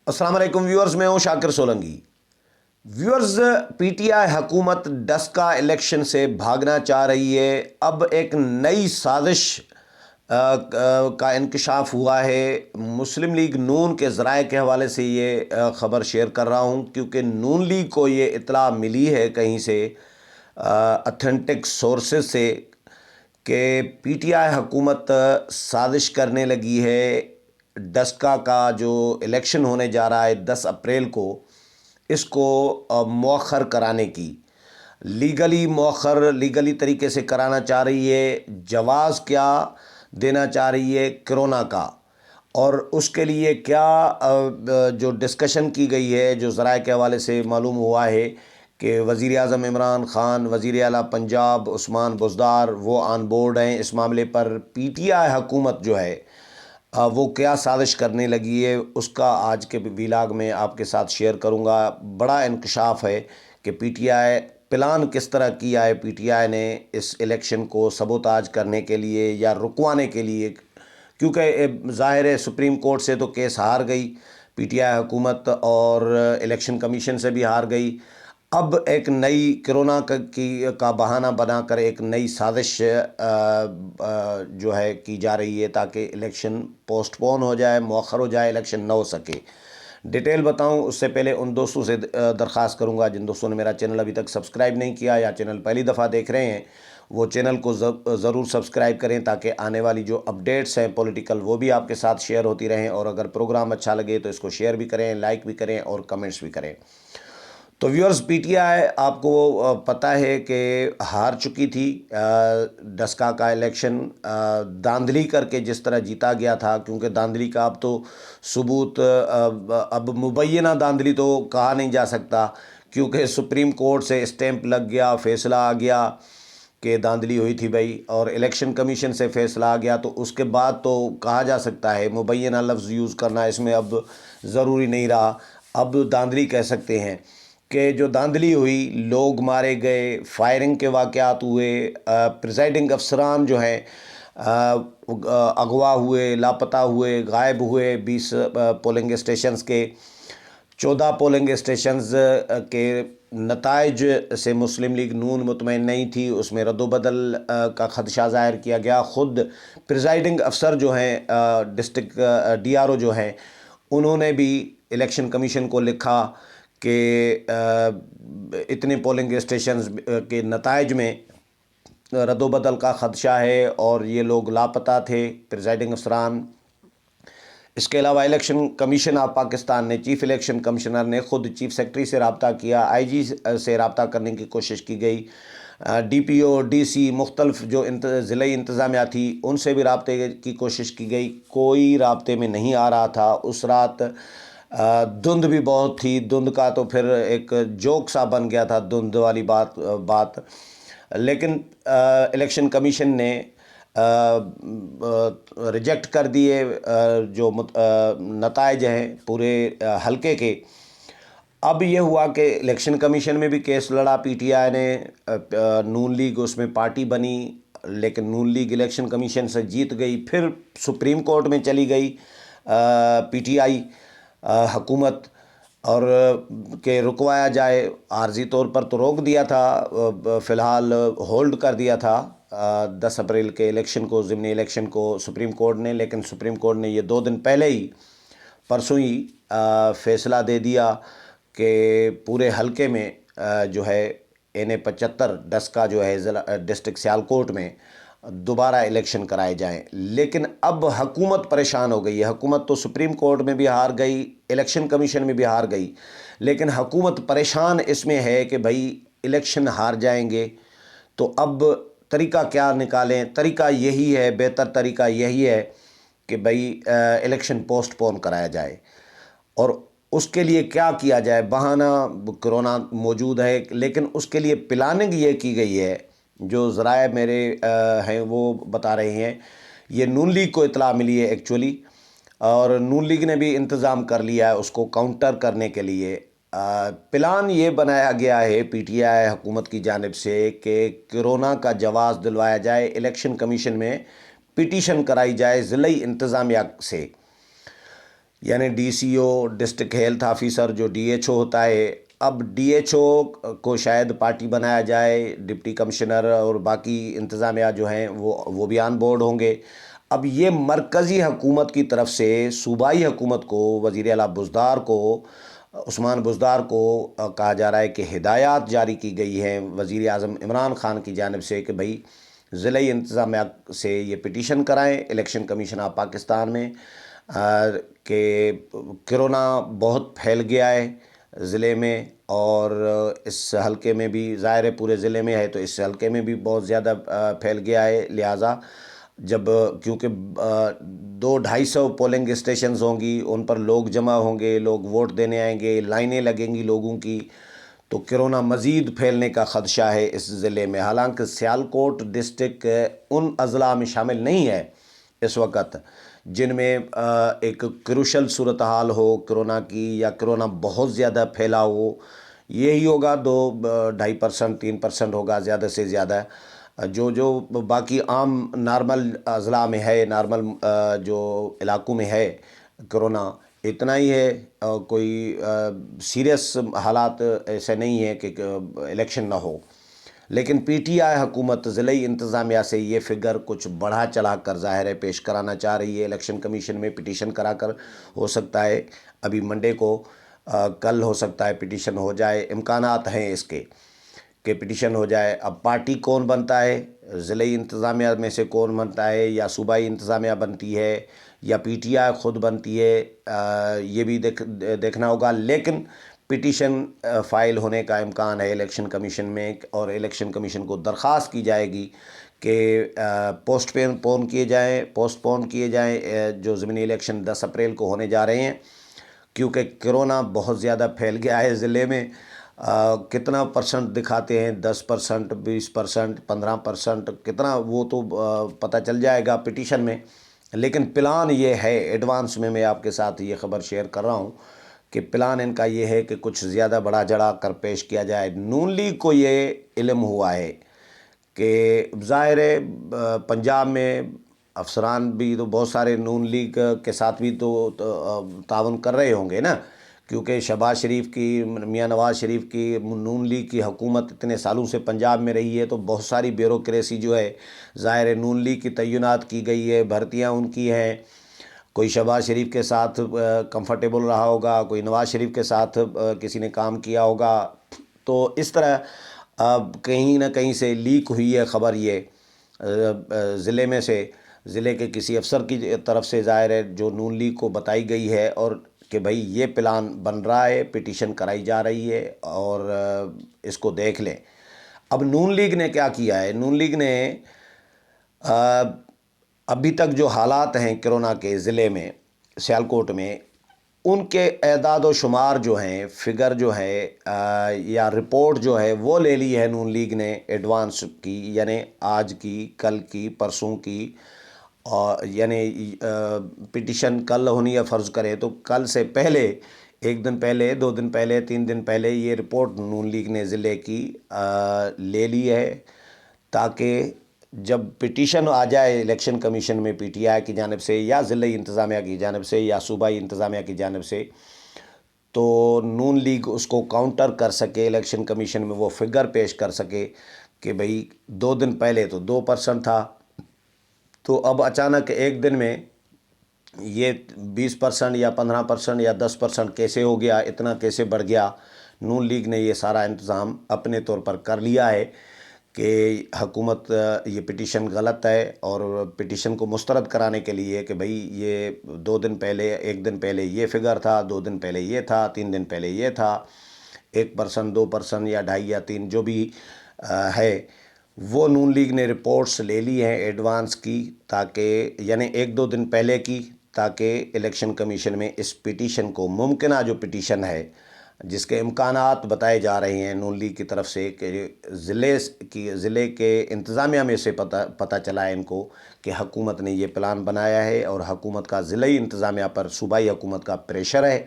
السلام علیکم ویورز، میں ہوں Shakir Solangi. Viewers, P T I حکومت ڈسکا الیکشن سے بھاگنا چاہ رہی ہے۔ اب ایک نئی سازش کا انکشاف ہوا ہے۔ مسلم لیگ نون کے ذرائع کے حوالے سے یہ خبر شیئر کر رہا ہوں، کیونکہ نون لیگ کو یہ اطلاع ملی ہے کہیں سے، اتھینٹک سورسز سے، کہ پی ٹی آئی حکومت سازش کرنے لگی ہے ڈسکا کا جو الیکشن ہونے جا رہا ہے 10 اپریل کو، اس کو مؤخر کرانے کی، لیگلی طریقے سے کرانا چاہ رہی ہے۔ جواز کیا دینا چاہ رہی ہے کرونا کا، اور اس کے لیے کیا جو ڈسکشن کی گئی ہے، جو ذرائع کے حوالے سے معلوم ہوا ہے کہ وزیر اعظم عمران خان، وزیر اعلیٰ پنجاب عثمان بزدار، وہ آن بورڈ ہیں اس معاملے پر۔ پی ٹی آئی حکومت جو ہے وہ کیا سازش کرنے لگی ہے، اس کا آج کے ویلاگ میں آپ کے ساتھ شیئر کروں گا۔ بڑا انکشاف ہے کہ پی ٹی آئی پلان کس طرح کیا ہے۔ پی ٹی آئی نے اس الیکشن کو سبوتاج کرنے کے لیے یا رکوانے کے لیے، کیونکہ ظاہر ہے سپریم کورٹ سے تو کیس ہار گئی پی ٹی آئی حکومت، اور الیکشن کمیشن سے بھی ہار گئی۔ اب ایک نئی کرونا کا بہانہ بنا کر ایک نئی سازش جو ہے کی جا رہی ہے، تاکہ الیکشن پوسٹ پون ہو جائے، مؤخر ہو جائے، الیکشن نہ ہو سکے۔ ڈیٹیل بتاؤں اس سے پہلے ان دوستوں سے درخواست کروں گا جن دوستوں نے میرا چینل ابھی تک سبسکرائب نہیں کیا یا چینل پہلی دفعہ دیکھ رہے ہیں، وہ چینل کو ضرور سبسکرائب کریں، تاکہ آنے والی جو اپڈیٹس ہیں پولیٹیکل وہ بھی آپ کے ساتھ شیئر ہوتی رہیں، اور اگر پروگرام اچھا لگے تو اس کو شیئر بھی کریں، لائک بھی کریں اور کمنٹس بھی کریں۔ تو ویورز، پی ٹی آئی آپ کو پتہ ہے کہ ہار چکی تھی ڈسکا کا الیکشن، داندلی کر کے جس طرح جیتا گیا تھا، کیونکہ داندلی کا اب تو ثبوت، اب مبینہ داندلی تو کہا نہیں جا سکتا، کیونکہ سپریم کورٹ سے اسٹیمپ لگ گیا، فیصلہ آ گیا کہ داندلی ہوئی تھی بھائی، اور الیکشن کمیشن سے فیصلہ آ گیا، تو اس کے بعد تو کہا جا سکتا ہے، مبینہ لفظ یوز کرنا اس میں اب ضروری نہیں رہا، اب داندلی کہہ سکتے ہیں کہ جو داندلی ہوئی، لوگ مارے گئے، فائرنگ کے واقعات ہوئے، پریزائڈنگ افسران جو ہیں اغوا ہوئے، لاپتہ ہوئے، غائب ہوئے، 20 پولنگ اسٹیشنز کے، 14 پولنگ اسٹیشنز کے نتائج سے مسلم لیگ نون مطمئن نہیں تھی، اس میں رد و بدل کا خدشہ ظاہر کیا گیا۔ خود پریزائڈنگ افسر جو ہیں، ڈسٹرکٹ ڈی آر او جو ہیں، انہوں نے بھی الیکشن کمیشن کو لکھا کہ اتنے پولنگ اسٹیشنز کے نتائج میں رد و بدل کا خدشہ ہے، اور یہ لوگ لاپتہ تھے پریزائڈنگ افسران۔ اس کے علاوہ الیکشن کمیشن آف پاکستان نے، چیف الیکشن کمشنر نے خود چیف سیکرٹری سے رابطہ کیا، آئی جی سے رابطہ کرنے کی کوشش کی گئی، ڈی پی او، ڈی سی، مختلف جو ضلعی انتظامیہ تھی ان سے بھی رابطے کی کوشش کی گئی، کوئی رابطے میں نہیں آ رہا تھا۔ اس رات دھند بھی بہت تھی، دھند کا تو پھر ایک جوک سا بن گیا تھا دھند والی بات، لیکن الیکشن کمیشن نے ریجیکٹ کر دیے جو نتائج ہیں پورے حلقے کے۔ اب یہ ہوا کہ الیکشن کمیشن میں بھی کیس لڑا پی ٹی آئی نے، نون لیگ اس میں پارٹی بنی، لیکن نون لیگ الیکشن کمیشن سے جیت گئی، پھر سپریم کورٹ میں چلی گئی پی ٹی آئی حکومت، اور کہ رکوایا جائے، عارضی طور پر تو روک دیا تھا، فی الحال ہولڈ کر دیا تھا 10 اپریل کے الیکشن کو، ضمنی الیکشن کو سپریم کورٹ نے، لیکن سپریم کورٹ نے یہ 2 دن پہلے ہی، پرسوں ہی فیصلہ دے دیا کہ پورے حلقے میں جو ہے NA-75 ڈسکا جو ہے ضلع ڈسٹرکٹ سیالکوٹ میں دوبارہ الیکشن کرائے جائیں۔ لیکن اب حکومت پریشان ہو گئی ہے۔ حکومت تو سپریم کورٹ میں بھی ہار گئی، الیکشن کمیشن میں بھی ہار گئی، لیکن حکومت پریشان اس میں ہے کہ بھائی الیکشن ہار جائیں گے تو اب طریقہ کیا نکالیں۔ طریقہ یہی ہے، بہتر طریقہ یہی ہے کہ بھائی الیکشن پوسٹ پون کرایا جائے، اور اس کے لیے کیا کیا جائے۔ بہانہ کرونا موجود ہے، لیکن اس کے لیے پلاننگ یہ کی گئی ہے، جو ذرائع میرے ہیں وہ بتا رہے ہیں، یہ نون لیگ کو اطلاع ملی ہے ایکچولی، اور نون لیگ نے بھی انتظام کر لیا ہے اس کو کاؤنٹر کرنے کے لیے۔ پلان یہ بنایا گیا ہے پی ٹی آئی حکومت کی جانب سے کہ کرونا کا جواز دلوایا جائے، الیکشن کمیشن میں پٹیشن کرائی جائے ضلعی انتظامیہ سے یعنی ڈی سی او ڈسٹرکٹ ہیلتھ آفیسر جو ڈی ایچ او ہوتا ہے، اب ڈی ایچ او کو شاید پارٹی بنایا جائے، ڈپٹی کمشنر اور باقی انتظامیہ جو ہیں وہ بھی آن بورڈ ہوں گے۔ اب یہ مرکزی حکومت کی طرف سے صوبائی حکومت کو، وزیر اعلیٰ بزدار کو، عثمان بزدار کو کہا جا رہا ہے کہ ہدایات جاری کی گئی ہیں وزیر اعظم عمران خان کی جانب سے کہ بھئی ضلعی انتظامیہ سے یہ پٹیشن کرائیں الیکشن کمیشن آف پاکستان میں کہ کرونا بہت پھیل گیا ہے ضلع میں، اور اس حلقے میں بھی ظاہر ہے پورے ضلع میں ہے تو اس حلقے میں بھی بہت زیادہ پھیل گیا ہے، لہٰذا جب کیونکہ 200-250 پولنگ اسٹیشنز ہوں گی، ان پر لوگ جمع ہوں گے، لوگ ووٹ دینے آئیں گے، لائنیں لگیں گی لوگوں کی، تو کرونا مزید پھیلنے کا خدشہ ہے اس ضلع میں۔ حالانکہ سیالکوٹ ڈسٹرکٹ ان اضلاع میں شامل نہیں ہے اس وقت جن میں ایک کروشل صورتحال ہو کرونا کی، یا کرونا بہت زیادہ پھیلا ہو۔ یہی ہوگا 2-2.5%، 3% ہوگا زیادہ سے زیادہ۔ جو باقی عام نارمل اضلاع میں ہے، نارمل جو علاقوں میں ہے کرونا، اتنا ہی ہے، کوئی سیریس حالات ایسے نہیں ہے کہ الیکشن نہ ہو۔ لیکن پی ٹی آئی حکومت ضلعی انتظامیہ سے یہ فگر کچھ بڑھا چڑھا کر ظاہر ہے پیش کرانا چاہ رہی ہے الیکشن کمیشن میں، پٹیشن کرا کر ہو سکتا ہے ابھی منڈے کو، کل ہو سکتا ہے پٹیشن ہو جائے، امکانات ہیں اس کے کہ پٹیشن ہو جائے۔ اب پارٹی کون بنتا ہے، ضلعی انتظامیہ میں سے کون بنتا ہے، یا صوبائی انتظامیہ بنتی ہے، یا پی ٹی آئی خود بنتی ہے، یہ بھی دیکھنا ہوگا۔ لیکن پٹیشن فائل ہونے کا امکان ہے الیکشن کمیشن میں، اور الیکشن کمیشن کو درخواست کی جائے گی کہ پوسٹ پون کیے جائیں جو ضمنی الیکشن 10 اپریل کو ہونے جا رہے ہیں، کیونکہ کرونا بہت زیادہ پھیل گیا ہے ضلع میں۔ کتنا پرسنٹ دکھاتے ہیں، 10%، 20%، 15%، کتنا وہ تو پتہ چل جائے گا پٹیشن میں۔ لیکن پلان یہ ہے، ایڈوانس میں آپ کے ساتھ یہ خبر شیئر کر رہا ہوں کہ پلان ان کا یہ ہے کہ کچھ زیادہ بڑا چڑھا کر پیش کیا جائے۔ نون لیگ کو یہ علم ہوا ہے کہ ظاہر ہے پنجاب میں افسران بھی تو بہت سارے نون لیگ کے ساتھ بھی تو تعاون کر رہے ہوں گے نا، کیونکہ شہباز شریف کی، میاں نواز شریف کی نون لیگ کی حکومت اتنے سالوں سے پنجاب میں رہی ہے، تو بہت ساری بیوروکریسی جو ہے ظاہر ہے نون لیگ کی تعینات کی گئی ہے، بھرتیاں ان کی ہیں۔ کوئی شہباز شریف کے ساتھ کمفرٹیبل رہا ہوگا، کوئی نواز شریف کے ساتھ کسی نے کام کیا ہوگا، تو اس طرح کہیں نہ کہیں سے لیک ہوئی ہے خبر یہ ضلع میں سے، ضلع کے کسی افسر کی طرف سے ظاہر ہے جو نون لیگ کو بتائی گئی ہے، اور کہ بھئی یہ پلان بن رہا ہے، پٹیشن کرائی جا رہی ہے اور اس کو دیکھ لیں۔ اب نون لیگ نے کیا کیا ہے، نون لیگ نے ابھی تک جو حالات ہیں کرونا کے ضلع میں سیالکوٹ میں، ان کے اعداد و شمار جو ہیں، فگر جو ہے یا رپورٹ جو ہے وہ لے لی ہے نون لیگ نے ایڈوانس کی، یعنی آج کی، کل کی، پرسوں کی، اور یعنی پٹیشن کل ہونی ہے فرض کریں تو کل سے پہلے 1 دن پہلے، 2 دن پہلے، 3 دن پہلے یہ رپورٹ نون لیگ نے ضلع کی لے لی ہے، تاکہ جب پٹیشن آ جائے الیکشن کمیشن میں پی ٹی آئی کی جانب سے، یا ضلعی انتظامیہ کی جانب سے، یا صوبائی انتظامیہ کی جانب سے، تو نون لیگ اس کو کاؤنٹر کر سکے، الیکشن کمیشن میں وہ فگر پیش کر سکے کہ بھئی 2 دن پہلے تو 2% تھا، تو اب اچانک ایک دن میں یہ 20% یا 15% یا 10% کیسے ہو گیا، اتنا کیسے بڑھ گیا۔ نون لیگ نے یہ سارا انتظام اپنے طور پر کر لیا ہے کہ حکومت یہ پٹیشن غلط ہے، اور پٹیشن کو مسترد کرانے کے لیے کہ بھئی یہ 2 دن پہلے، 1 دن پہلے یہ فگر تھا، 2 دن پہلے یہ تھا، 3 دن پہلے یہ تھا، 1%، 2% یا 2.5 یا 3 جو بھی ہے، وہ نون لیگ نے رپورٹس لے لی ہیں ایڈوانس کی، تاکہ یعنی 1-2 دن پہلے کی، تاکہ الیکشن کمیشن میں اس پٹیشن کو، ممکنہ جو پٹیشن ہے جس کے امکانات بتائے جا رہے ہیں نون لیگ کی طرف سے کہ ضلع کے انتظامیہ میں سے پتہ چلا ہے ان کو کہ حکومت نے یہ پلان بنایا ہے، اور حکومت کا ضلعی انتظامیہ پر صوبائی حکومت کا پریشر ہے،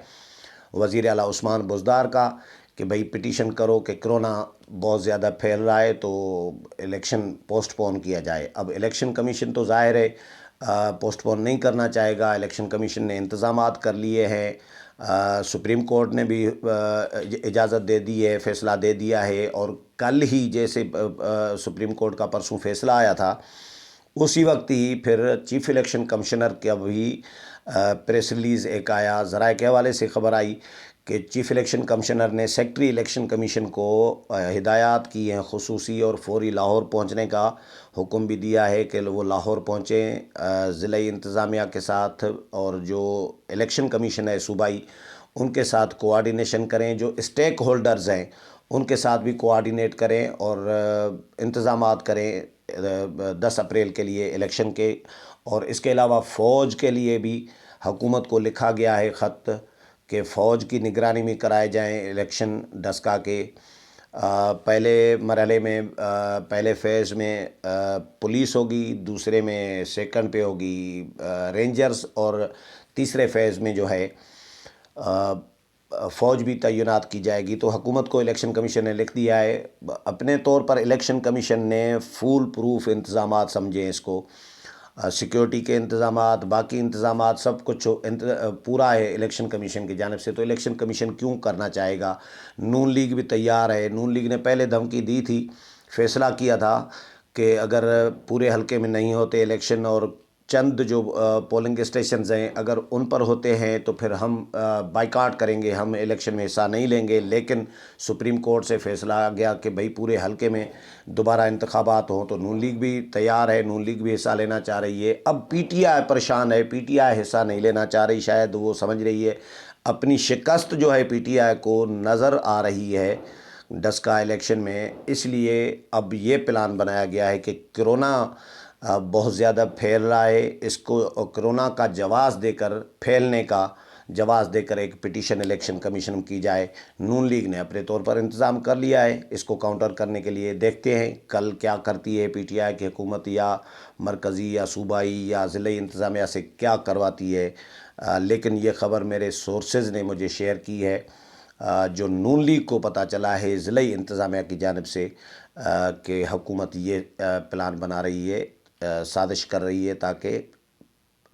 وزیر اعلیٰ عثمان بزدار کا، کہ بھئی پٹیشن کرو کہ کرونا بہت زیادہ پھیل رہا ہے تو الیکشن پوسٹ پون کیا جائے۔ اب الیکشن کمیشن تو ظاہر ہے پوسٹ پون نہیں کرنا چاہے گا۔ الیکشن کمیشن نے انتظامات کر لیے ہیں، سپریم کورٹ نے بھی اجازت دے دی ہے، فیصلہ دے دیا ہے، اور کل ہی جیسے سپریم کورٹ کا پرسوں فیصلہ آیا تھا، اسی وقت ہی پھر چیف الیکشن کمشنر کا بھی پریس ریلیز ایک آیا، ذرائع کے حوالے سے خبر آئی کہ چیف الیکشن کمشنر نے سیکٹری الیکشن کمیشن کو ہدایات کی ہیں خصوصی اور فوری لاہور پہنچنے کا حکم بھی دیا ہے کہ وہ لاہور پہنچیں، ضلعی انتظامیہ کے ساتھ، اور جو الیکشن کمیشن ہے صوبائی ان کے ساتھ کوآرڈینیشن کریں، جو اسٹیک ہولڈرز ہیں ان کے ساتھ بھی کوآرڈینیٹ کریں اور انتظامات کریں 10 اپریل کے لیے الیکشن کے۔ اور اس کے علاوہ فوج کے لیے بھی حکومت کو لکھا گیا ہے خط کہ فوج کی نگرانی میں کرائے جائیں الیکشن ڈسکا کے۔ پہلے مرحلے میں پہلے فیز میں پولیس ہوگی، دوسرے میں سیکنڈ پہ ہوگی رینجرز، اور تیسرے فیز میں جو ہے فوج بھی تعینات کی جائے گی۔ تو حکومت کو الیکشن کمیشن نے لکھ دیا ہے، اپنے طور پر الیکشن کمیشن نے فول پروف انتظامات سمجھیں اس کو، سیکیورٹی کے انتظامات، باقی انتظامات سب کچھ پورا ہے الیکشن کمیشن کی جانب سے۔ تو الیکشن کمیشن کیوں کرنا چاہے گا؟ نون لیگ بھی تیار ہے۔ نون لیگ نے پہلے دھمکی دی تھی، فیصلہ کیا تھا کہ اگر پورے حلقے میں نہیں ہوتے الیکشن اور چند جو پولنگ اسٹیشنز ہیں اگر ان پر ہوتے ہیں تو پھر ہم بائیکاٹ کریں گے، ہم الیکشن میں حصہ نہیں لیں گے۔ لیکن سپریم کورٹ سے فیصلہ آ گیا کہ بھئی پورے حلقے میں دوبارہ انتخابات ہوں، تو نون لیگ بھی تیار ہے، نون لیگ بھی حصہ لینا چاہ رہی ہے۔ اب پی ٹی آئی پریشان ہے، پی ٹی آئی حصہ نہیں لینا چاہ رہی، شاید وہ سمجھ رہی ہے اپنی شکست جو ہے پی ٹی آئی کو نظر آ رہی ہے ڈسکا الیکشن میں، اس لیے اب یہ پلان بنایا گیا ہے کہ کرونا بہت زیادہ پھیل رہا ہے، اس کو کرونا کا جواز دے کر، پھیلنے کا جواز دے کر ایک پٹیشن الیکشن کمیشن کی جائے۔ نون لیگ نے اپنے طور پر انتظام کر لیا ہے اس کو کاؤنٹر کرنے کے لیے، دیکھتے ہیں کل کیا کرتی ہے پی ٹی آئی کی حکومت، یا مرکزی یا صوبائی یا ضلعی انتظامیہ سے کیا کرواتی ہے۔ لیکن یہ خبر میرے سورسز نے مجھے شیئر کی ہے، جو نون لیگ کو پتہ چلا ہے ضلعی انتظامیہ کی جانب سے کہ حکومت یہ پلان بنا رہی ہے، سازش کر رہی ہے تاکہ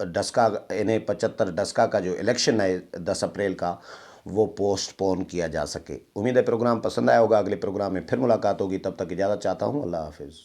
ڈسکا انہیں 75 ڈسکا کا جو الیکشن ہے 10 اپریل کا وہ پوسٹ پون کیا جا سکے۔ امید ہے پروگرام پسند آیا ہوگا، اگلے پروگرام میں پھر ملاقات ہوگی، تب تک اجازت چاہتا ہوں، اللہ حافظ۔